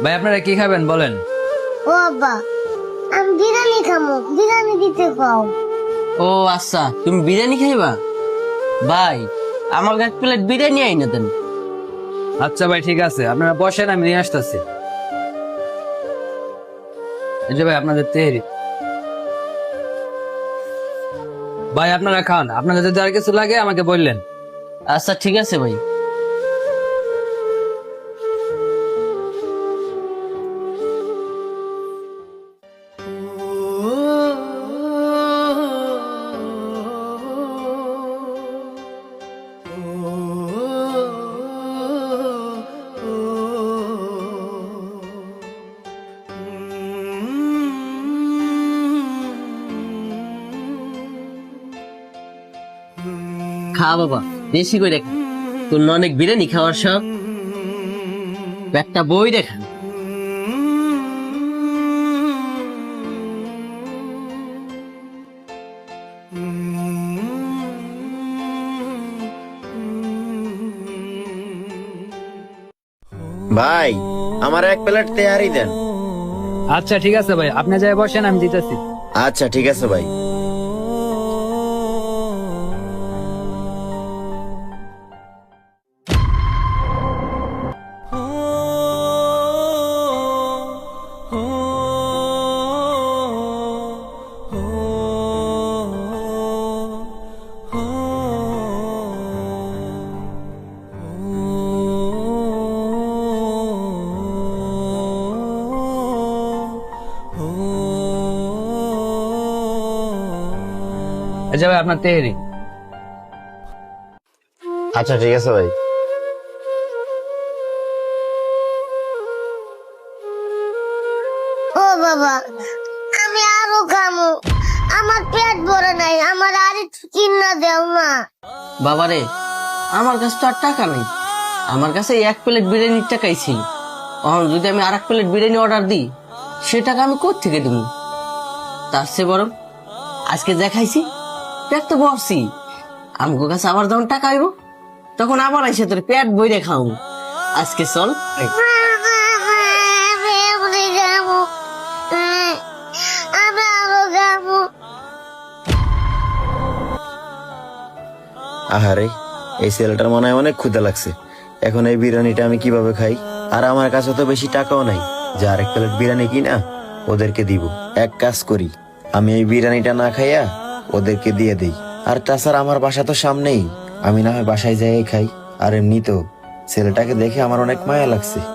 ভাই আপনারা কি খাবেন বলেন? ও বাবা, আমি বিরিয়ানি খামো, বিরিয়ানি দিতে কও। ও আচ্ছা, তুমি বিরিয়ানি খাইবা? ভাই আমার এক প্লেট বিরিয়ানি আইনা দেন। আচ্ছা ভাই ঠিক আছে, আপনারা বসেন, আমি নিয়ে আসতেছি। এই যে ভাই আপনাদের তেহরি। ভাই আপনারা খান, আপনাদের যদি আর কিছু লাগে আমাকে বললেন। আচ্ছা ঠিক আছে ভাই। খা বাবা, বেশি করে খা। তোর না অনেক বিরিয়ানি খাওয়ার শখ, একটা বই দেখা। ভাই আমার এক প্লেট তেহারি দেন। আচ্ছা ঠিক আছে ভাই, আপনি যাই বসেন, আমি দিতেছি। আচ্ছা ঠিক আছে ভাই। এই যে ভাই আপনার তেহরি। আচ্ছা ঠিক আছে ভাই। ও বাবা, আমি আরো খামো, আমার পেট ভরে নাই, আমার আর একটু কিনা দেও না। বাবারে, আমার কাছে তো আর টাকা নেই, আমার কাছে এই এক প্লেট বিরিয়ানির টাকাই ছিল। এখন যদি আমি আর এক প্লেট বিরিয়ানি অর্ডার দিই, সে টাকা আমি কোত্থেকে দেবো? তার চেয়ে বরং আজকে দেখাইছি, পেট তো ভরছি, আমগো কাছে আবার যখন টাকা আইব তখন আবার আইসে তোর পেট বইরে খাও। আজকে চল। আমি এমনি খামো, আমি আরো খামো। আহারে, এই ছেলেটার মনে হয় অনেক ক্ষুধা লাগছে। এখন এই বিরিয়ানিটা আমি কিভাবে খাই? আর আমার কাছে তো বেশি টাকাও নাই যে আর এক প্লেট বিরিয়ানি কিনা ওদেরকে দিব। এক কাজ করি, আমি এই বিরিয়ানিটা না খাইয়া ওদেরকে দিয়ে দেই। আর তাছাড়া আমার বাসা তো সামনেই, আমি না হয় বাসায় যাই খাই। আর এমনি তো ছেলেটাকে দেখে আমার অনেক মায়া লাগছে।